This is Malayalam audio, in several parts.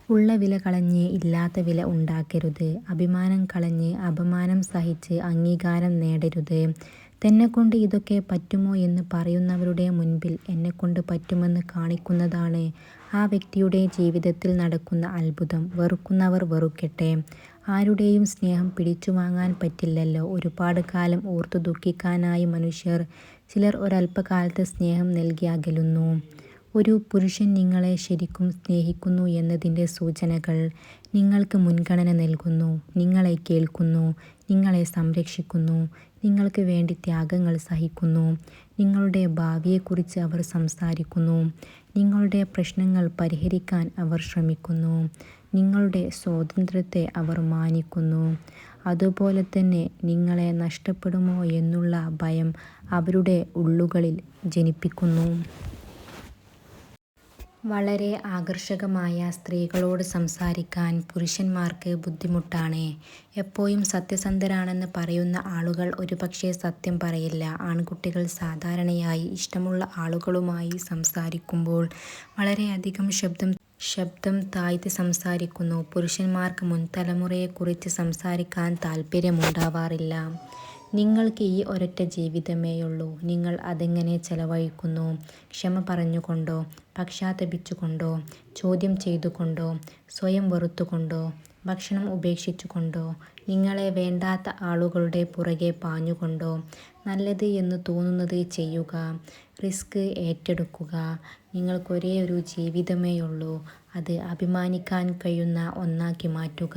ഉള്ള വില കളഞ്ഞ് ഇല്ലാത്ത വില ഉണ്ടാക്കരുത്. അഭിമാനം കളഞ്ഞ് അപമാനം സഹിച്ച് അംഗീകാരം നേടരുത്. തന്നെക്കൊണ്ട് ഇതൊക്കെ പറ്റുമോ എന്ന് പറയുന്നവരുടെ മുൻപിൽ എന്നെക്കൊണ്ട് പറ്റുമെന്ന് കാണിക്കുന്നതാണ് ആ വ്യക്തിയുടെ ജീവിതത്തിൽ നടക്കുന്ന അത്ഭുതം. വെറുക്കുന്നവർ വെറുക്കട്ടെ. ആരുടെയും സ്നേഹം പിടിച്ചു വാങ്ങാൻ പറ്റില്ലല്ലോ. ഒരുപാട് കാലം ഓർത്തു ദുഃഖിക്കാനായി മനുഷ്യർ ചിലർ ഒരല്പകാലത്ത് സ്നേഹം നൽകി അകലുന്നു. ഒരു പുരുഷൻ നിങ്ങളെ ശരിക്കും സ്നേഹിക്കുന്നു എന്നതിൻ്റെ സൂചനകൾ: നിങ്ങൾക്ക് മുൻഗണന നൽകുന്നു, നിങ്ങളെ കേൾക്കുന്നു, നിങ്ങളെ സംരക്ഷിക്കുന്നു, നിങ്ങൾക്ക് വേണ്ടി ത്യാഗങ്ങൾ സഹിക്കുന്നു, നിങ്ങളുടെ ഭാവിയെക്കുറിച്ച് അവർ സംസാരിക്കുന്നു, നിങ്ങളുടെ പ്രശ്നങ്ങൾ പരിഹരിക്കാൻ അവർ ശ്രമിക്കുന്നു, നിങ്ങളുടെ സ്വാതന്ത്ര്യത്തെ അവർ മാനിക്കുന്നു. അതുപോലെ തന്നെ നിങ്ങളെ നഷ്ടപ്പെടുമോ എന്നുള്ള ഭയം അവരുടെ ഉള്ളുകളിൽ ജനിപ്പിക്കുന്നു. വളരെ ആകർഷകമായ സ്ത്രീകളോട് സംസാരിക്കാൻ പുരുഷന്മാർക്ക് ബുദ്ധിമുട്ടാണ്. എപ്പോഴും സത്യസന്ധരാണെന്ന് പറയുന്ന ആളുകൾ ഒരുപക്ഷേ സത്യം പറയില്ല. ആൺകുട്ടികൾ സാധാരണയായി ഇഷ്ടമുള്ള ആളുകളുമായി സംസാരിക്കുമ്പോൾ വളരെയധികം ശബ്ദം താഴ്ത്തി സംസാരിക്കുന്നു. പുരുഷന്മാർക്ക് മുൻതലമുറയെക്കുറിച്ച് സംസാരിക്കാൻ താല്പര്യമുണ്ടാവാറില്ല. നിങ്ങൾക്ക് ഈ ഒരൊറ്റ ജീവിതമേയുള്ളൂ. നിങ്ങൾ അതെങ്ങനെ ചെലവഴിക്കുന്നു? ക്ഷമ പറഞ്ഞുകൊണ്ടോ, പശ്ചാത്തപിച്ചുകൊണ്ടോ, ചോദ്യം ചെയ്തുകൊണ്ടോ, സ്വയം വെറുത്തുകൊണ്ടോ, ഭക്ഷണം ഉപേക്ഷിച്ചുകൊണ്ടോ, നിങ്ങളെ വേണ്ടാത്ത ആളുകളുടെ പുറകെ പാഞ്ഞുകൊണ്ടോ? നല്ലത് എന്ന് തോന്നുന്നത് ചെയ്യുക. റിസ്ക് ഏറ്റെടുക്കുക. നിങ്ങൾക്കൊരേയൊരു ജീവിതമേയുള്ളൂ. അത് അഭിമാനിക്കാൻ കഴിയുന്ന ഒന്നാക്കി മാറ്റുക.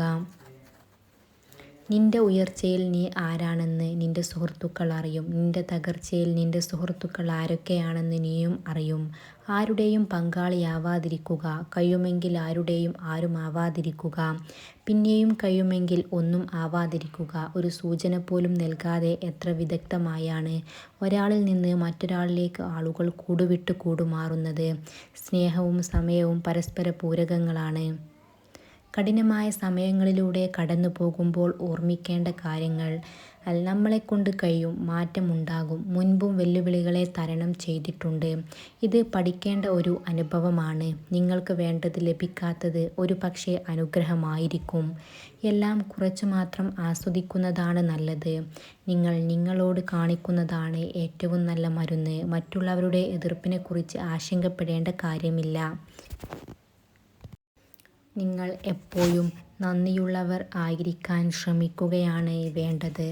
നിന്റെ ഉയർച്ചയിൽ നീ ആരാണെന്ന് നിന്റെ സുഹൃത്തുക്കൾ അറിയും. നിന്റെ തകർച്ചയിൽ നിന്റെ സുഹൃത്തുക്കൾ ആരൊക്കെയാണെന്ന് നീയും അറിയും. ആരുടെയും പങ്കാളിയാവാതിരിക്കുക. കഴിയുമെങ്കിൽ ആരുടെയും ആരുമാവാതിരിക്കുക. പിന്നെയും കഴിയുമെങ്കിൽ ഒന്നും ആവാതിരിക്കുക. ഒരു സൂചന പോലും നൽകാതെ എത്ര വിദഗ്ധമായാണ് ഒരാളിൽ നിന്ന് മറ്റൊരാളിലേക്ക് ആളുകൾ കൂടുവിട്ട് കൂടുമാറുന്നത്. സ്നേഹവും സമയവും പരസ്പര പൂരകങ്ങളാണ്. കഠിനമായ സമയങ്ങളിലൂടെ കടന്നു പോകുമ്പോൾ ഓർമ്മിക്കേണ്ട കാര്യങ്ങൾ: നമ്മളെക്കൊണ്ട് കഴിയും, മാറ്റമുണ്ടാകും. മുൻപും വെല്ലുവിളികളെ തരണം ചെയ്തിട്ടുണ്ട്. ഇത് പഠിക്കേണ്ട ഒരു അനുഭവമാണ്. നിങ്ങൾക്ക് വേണ്ടത് ലഭിക്കാത്തത് ഒരുപക്ഷേ അനുഗ്രഹമായിരിക്കും. എല്ലാം കുറച്ചു മാത്രം ആസ്വദിക്കുന്നതാണ് നല്ലത്. നിങ്ങൾ നിങ്ങളോട് കാണിക്കുന്നതാണ് ഏറ്റവും നല്ല മരുന്ന്. മറ്റുള്ളവരുടെ എതിർപ്പിനെക്കുറിച്ച് ആശങ്കപ്പെടേണ്ട കാര്യമില്ല. നിങ്ങൾ എപ്പോഴും നന്ദിയുള്ളവർ ആയിരിക്കാൻ ശ്രമിക്കുകയാണ് വേണ്ടത്.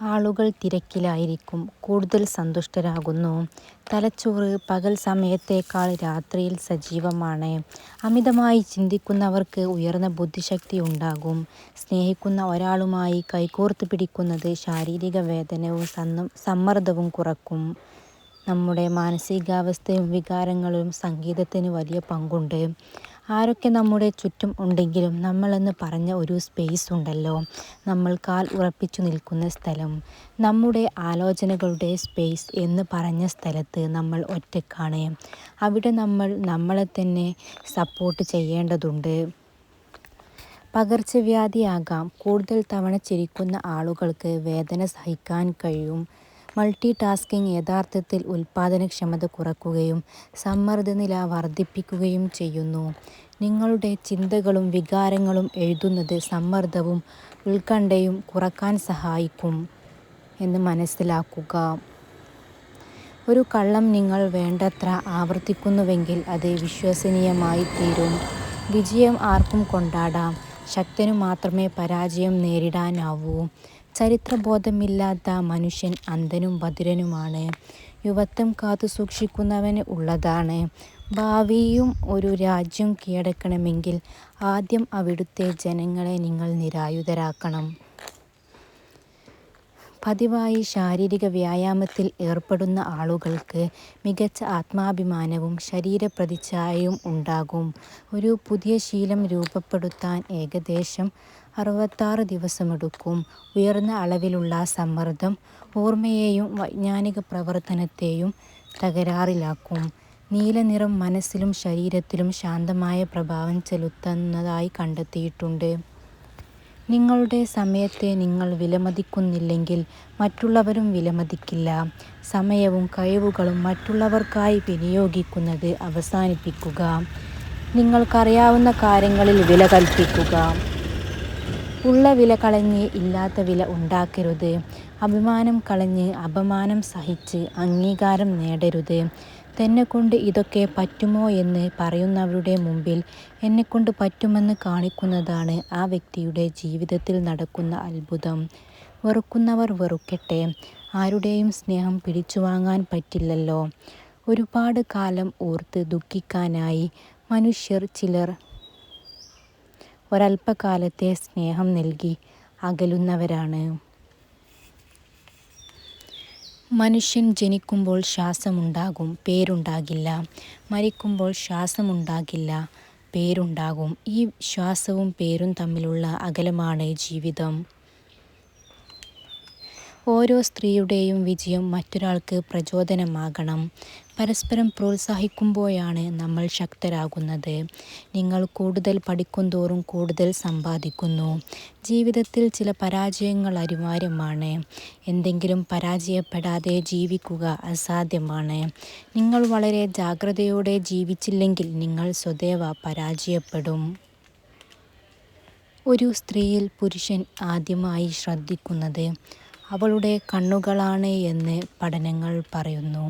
ആളുകൾ തിരക്കിലായിരിക്കും, കൂടുതൽ സന്തുഷ്ടരാകുന്നു. തലച്ചോറ് പകൽ സമയത്തേക്കാൾ രാത്രിയിൽ സജീവമാണ്. അമിതമായി ചിന്തിക്കുന്നവർക്ക് ഉയർന്ന ബുദ്ധിശക്തി ഉണ്ടാകും. സ്നേഹിക്കുന്ന ഒരാളുമായി കൈകോർത്ത് പിടിക്കുന്നത് ശാരീരിക വേദനയും സമ്മർദ്ദവും കുറക്കും. നമ്മുടെ മാനസികാവസ്ഥയും വികാരങ്ങളിലും സംഗീതത്തിന് വലിയ പങ്കുണ്ട്. ആരൊക്കെ നമ്മുടെ ചുറ്റും ഉണ്ടെങ്കിലും നമ്മളെന്ന് പറഞ്ഞ ഒരു സ്പേസ് ഉണ്ടല്ലോ, നമ്മൾ കാൽ ഉറപ്പിച്ചു നിൽക്കുന്ന സ്ഥലം, നമ്മുടെ ആലോചനകളുടെ സ്പേസ് എന്ന് പറഞ്ഞ സ്ഥലത്ത് നമ്മൾ ഒറ്റക്കാണ്. അവിടെ നമ്മൾ നമ്മളെ തന്നെ സപ്പോർട്ട് ചെയ്യേണ്ടതുണ്ട്. പകർച്ചവ്യാധിയാകാം. കൂടുതൽ തവണ ചിരിക്കുന്ന ആളുകൾക്ക് വേദന സഹിക്കാൻ കഴിയും. മൾട്ടി ടാസ്കിംഗ് യഥാർത്ഥത്തിൽ ഉൽപ്പാദനക്ഷമത കുറയ്ക്കുകയും സമ്മർദ്ദനില വർദ്ധിപ്പിക്കുകയും ചെയ്യുന്നു. നിങ്ങളുടെ ചിന്തകളും വികാരങ്ങളും എഴുതുന്നത് സമ്മർദ്ദവും ഉത്കണ്ഠയും കുറയ്ക്കാൻ സഹായിക്കും എന്ന് മനസ്സിലാക്കുക. ഒരു കള്ളം നിങ്ങൾ വേണ്ടത്ര ആവർത്തിക്കുന്നുവെങ്കിൽ അത് വിശ്വസനീയമായിത്തീരും. വിജയം ആർക്കും കൊണ്ടാടാം. ശക്തനു മാത്രമേ പരാജയം നേരിടാനാവൂ. ചരിത്രബോധമില്ലാത്ത മനുഷ്യൻ അന്ധനും ബധിരനുമാണ്. യുവത്വം കാത്തുസൂക്ഷിക്കുന്നവന് ഉള്ളതാണ്. ഭാവിയും ഒരു രാജ്യം കീഴടക്കണമെങ്കിൽ ആദ്യം അവിടുത്തെ ജനങ്ങളെ നിങ്ങൾ നിരായുധരാക്കണം. പതിവായി ശാരീരിക വ്യായാമത്തിൽ ഏർപ്പെടുന്ന ആളുകൾക്ക് മികച്ച ആത്മാഭിമാനവും ശരീരപ്രതിച്ഛായയും ഉണ്ടാകും. ഒരു പുതിയ ശീലം രൂപപ്പെടുത്താൻ ഏകദേശം 66 ദിവസമെടുക്കും. ഉയർന്ന അളവിലുള്ള സമ്മർദ്ദം ഓർമ്മയെയും വൈജ്ഞാനിക പ്രവർത്തനത്തെയും തകരാറിലാക്കും. നീല നിറം മനസ്സിലും ശരീരത്തിലും ശാന്തമായ പ്രഭാവം ചെലുത്തുന്നതായി കണ്ടെത്തിയിട്ടുണ്ട്. നിങ്ങളുടെ സമയത്തെ നിങ്ങൾ വിലമതിക്കുന്നില്ലെങ്കിൽ മറ്റുള്ളവരും വിലമതിക്കില്ല. സമയവും കഴിവുകളും മറ്റുള്ളവർക്കായി വിനിയോഗിക്കുന്നത് അവസാനിപ്പിക്കുക. നിങ്ങൾക്കറിയാവുന്ന കാര്യങ്ങളിൽ വില കൽപ്പിക്കുക. ഉള്ള വില കളഞ്ഞ് ഇല്ലാത്ത വില ഉണ്ടാക്കരുത്. അഭിമാനം കളഞ്ഞ് അപമാനം സഹിച്ച് അംഗീകാരം നേടരുത്. തന്നെക്കൊണ്ട് ഇതൊക്കെ പറ്റുമോ എന്ന് പറയുന്നവരുടെ മുമ്പിൽ എന്നെക്കൊണ്ട് പറ്റുമെന്ന് കാണിക്കുന്നതാണ് ആ വ്യക്തിയുടെ ജീവിതത്തിൽ നടക്കുന്ന അത്ഭുതം. വെറുക്കുന്നവർ വെറുക്കട്ടെ. ആരുടെയും സ്നേഹം പിടിച്ചുവാങ്ങാൻ പറ്റില്ലല്ലോ. ഒരുപാട് കാലം ഓർത്ത് ദുഃഖിക്കാനായി മനുഷ്യർ ചിലർ ഒരല്പകാലത്തെ സ്നേഹം നൽകി അകലുന്നവരാണ്. മനുഷ്യൻ ജനിക്കുമ്പോൾ ശ്വാസമുണ്ടാകും, പേരുണ്ടാകില്ല. മരിക്കുമ്പോൾ ശ്വാസമുണ്ടാകില്ല, പേരുണ്ടാകും. ഈ ശ്വാസവും പേരും തമ്മിലുള്ള അകലമാണ് ജീവിതം. ഓരോ സ്ത്രീയുടെയും വിജയം മറ്റൊരാൾക്ക് പ്രചോദനമാകണം. പരസ്പരം പ്രോത്സാഹിക്കുമ്പോഴാണ് നമ്മൾ ശക്തരാകുന്നത്. നിങ്ങൾ കൂടുതൽ പഠിക്കുന്തോറും കൂടുതൽ സമ്പാദിക്കുന്നു. ജീവിതത്തിൽ ചില പരാജയങ്ങൾ അനിവാര്യമാണ്. എന്തെങ്കിലും പരാജയപ്പെടാതെ ജീവിക്കുക അസാധ്യമാണ്. നിങ്ങൾ വളരെ ജാഗ്രതയോടെ ജീവിച്ചില്ലെങ്കിൽ നിങ്ങൾ സ്വതേവ പരാജയപ്പെടും. ഒരു സ്ത്രീയിൽ പുരുഷൻ ആദ്യമായി ശ്രദ്ധിക്കുന്നത് അവളുടെ കണ്ണുകളാണ് എന്ന് പഠനങ്ങൾ പറയുന്നു.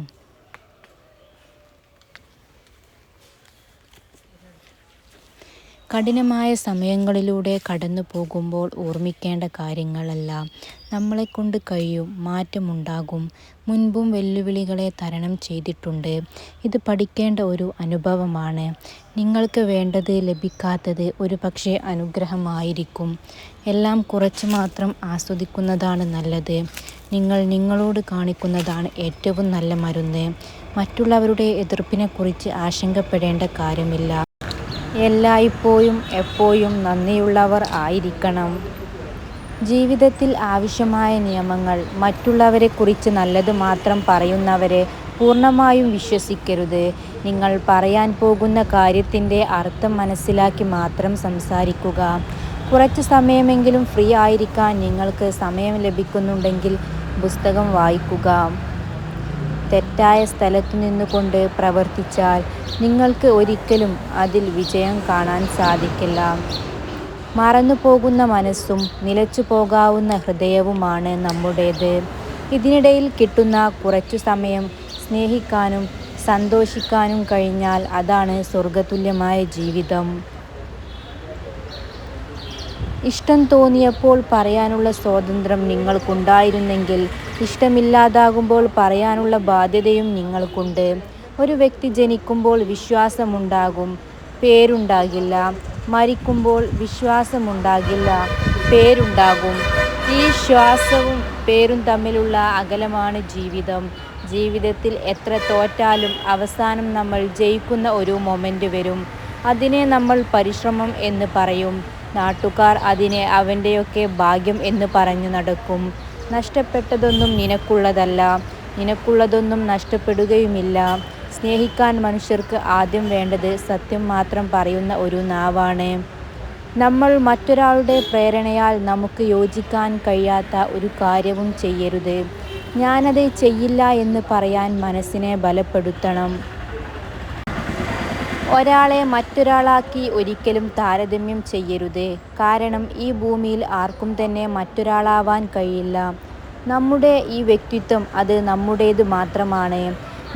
കഠിനമായ സമയങ്ങളിലൂടെ കടന്നു പോകുമ്പോൾ ഓർമ്മിക്കേണ്ട കാര്യങ്ങളെല്ലാം നമ്മളെക്കൊണ്ട് കഴിയും, മാറ്റമുണ്ടാകും. മുൻപും വെല്ലുവിളികളെ തരണം ചെയ്തിട്ടുണ്ട്. ഇത് പഠിക്കേണ്ട ഒരു അനുഭവമാണ്. നിങ്ങൾക്ക് വേണ്ടത് ലഭിക്കാത്തത് ഒരുപക്ഷെ അനുഗ്രഹമായിരിക്കും. എല്ലാം കുറച്ച് മാത്രം ആസ്വദിക്കുന്നതാണ് നല്ലത്. നിങ്ങൾ നിങ്ങളോട് കാണിക്കുന്നതാണ് ഏറ്റവും നല്ല മരുന്ന്. മറ്റുള്ളവരുടെ എതിർപ്പിനെക്കുറിച്ച് ആശങ്കപ്പെടേണ്ട കാര്യമില്ല. എല്ലായ്പ്പോഴും എപ്പോഴും നന്ദിയുള്ളവർ ആയിരിക്കണം. ജീവിതത്തിൽ ആവശ്യമായ നിയമങ്ങൾ. മറ്റുള്ളവരെക്കുറിച്ച് നല്ലത് മാത്രം പറയുന്നവരെ പൂർണ്ണമായും വിശ്വസിക്കരുത്. നിങ്ങൾ പറയാൻ പോകുന്ന കാര്യത്തിൻ്റെ അർത്ഥം മനസ്സിലാക്കി മാത്രം സംസാരിക്കുക. കുറച്ച് സമയമെങ്കിലും ഫ്രീ ആയിരിക്കാൻ നിങ്ങൾക്ക് സമയം ലഭിക്കുന്നുണ്ടെങ്കിൽ പുസ്തകം വായിക്കുക. തെറ്റായ സ്ഥലത്തു നിന്നുകൊണ്ട് പ്രവർത്തിച്ചാൽ നിങ്ങൾക്ക് ഒരിക്കലും അതിൽ വിജയം കാണാൻ സാധിക്കില്ല. മറന്നുപോകുന്ന മനസ്സും നിലച്ചു പോകാവുന്ന ഹൃദയവുമാണ് നമ്മുടേത്. ഇതിനിടയിൽ കിട്ടുന്ന കുറച്ചു സമയം സ്നേഹിക്കാനും സന്തോഷിക്കാനും കഴിഞ്ഞാൽ അതാണ് സ്വർഗതുല്യമായ ജീവിതം. ഇഷ്ടം തോന്നിയപ്പോൾ പറയാനുള്ള സ്വാതന്ത്ര്യം നിങ്ങൾക്കുണ്ടായിരുന്നെങ്കിൽ ഇഷ്ടമില്ലാതാകുമ്പോൾ പറയാനുള്ള ബാധ്യതയും നിങ്ങൾക്കുണ്ട്. ഒരു വ്യക്തി ജനിക്കുമ്പോൾ വിശ്വാസമുണ്ടാകും, പേരുണ്ടാകില്ല. മരിക്കുമ്പോൾ വിശ്വാസമുണ്ടാകില്ല, പേരുണ്ടാകും. ഈ ശ്വാസവും പേരും തമ്മിലുള്ള അകലമാണ് ജീവിതം. ജീവിതത്തിൽ എത്ര തോറ്റാലും അവസാനം നമ്മൾ ജയിക്കുന്ന ഒരു മൊമെൻ്റ് വരും. അതിനെ നമ്മൾ പരിശ്രമം എന്ന് പറയും. നാട്ടുകാർ അതിനെ അവൻ്റെയൊക്കെ ഭാഗ്യം എന്ന് പറഞ്ഞു നടക്കും. നഷ്ടപ്പെട്ടതൊന്നും നിനക്കുള്ളതല്ല, നിനക്കുള്ളതൊന്നും നഷ്ടപ്പെടുകയുമില്ല. സ്നേഹിക്കാൻ മനുഷ്യർക്ക് ആദ്യം വേണ്ടത് സത്യം മാത്രം പറയുന്ന ഒരു നാവാണ്. നമ്മൾ മറ്റൊരാളുടെ പ്രേരണയാൽ നമുക്ക് യോജിക്കാൻ കഴിയാത്ത ഒരു കാര്യവും ചെയ്യരുത്. ഞാനത് ചെയ്യില്ല എന്ന് പറയാൻ മനസ്സിനെ ബലപ്പെടുത്തണം. ഒരാളെ മറ്റൊരാളാക്കി ഒരിക്കലും താരതമ്യം ചെയ്യരുത്. കാരണം ഈ ഭൂമിയിൽ ആർക്കും തന്നെ മറ്റൊരാളാവാൻ കഴിയില്ല. നമ്മുടെ ഈ വ്യക്തിത്വം അത് നമ്മുടേത് മാത്രമാണ്.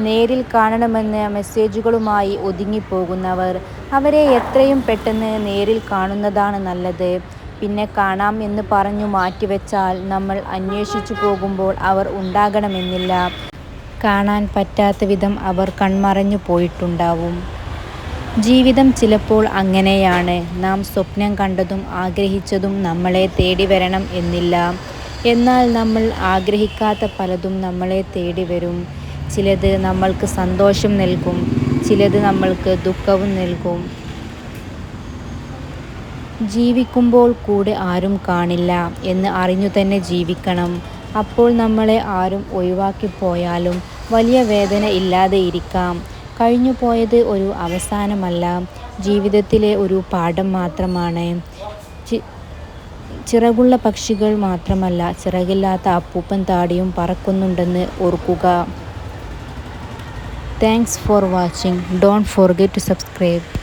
നേരിൽ കാണണമെന്ന് മെസ്സേജുകളുമായി ഒതുങ്ങിപ്പോകുന്നവർ അവരെ എത്രയും പെട്ടെന്ന് നേരിൽ കാണുന്നതാണ് നല്ലത്. പിന്നെ കാണാം എന്ന് പറഞ്ഞു മാറ്റിവെച്ചാൽ നമ്മൾ അന്വേഷിച്ചു പോകുമ്പോൾ അവർ ഉണ്ടാകണമെന്നില്ല. കാണാൻ പറ്റാത്ത വിധം അവർ കൺമറഞ്ഞു പോയിട്ടുണ്ടാവും. ജീവിതം ചിലപ്പോൾ അങ്ങനെയാണ്. നാം സ്വപ്നം കണ്ടതും ആഗ്രഹിച്ചതും നമ്മളെ തേടി വരണം എന്നില്ല. എന്നാൽ നമ്മൾ ആഗ്രഹിക്കാത്ത പലതും നമ്മളെ തേടി വരും. ചിലത് നമ്മൾക്ക് സന്തോഷം നൽകും, ചിലത് നമ്മൾക്ക് ദുഃഖവും നൽകും. ജീവിക്കുമ്പോൾ കൂടെ ആരും കാണില്ല എന്ന് അറിഞ്ഞു തന്നെ ജീവിക്കണം. അപ്പോൾ നമ്മളെ ആരും ഒഴിവാക്കിപ്പോയാലും വലിയ വേദന ഇല്ലാതെ ഇരിക്കാം. കഴിഞ്ഞുപോയത് ഒരു അവസാനമല്ല, ജീവിതത്തിലെ ഒരു പാഠം മാത്രമാണ്. ചിറകുള്ള പക്ഷികൾ മാത്രമല്ല, ചിറകില്ലാത്ത അപ്പൂപ്പൻ താടിയും പറക്കുന്നുണ്ടെന്ന് ഓർക്കുക. Thanks for watching. Don't forget to subscribe.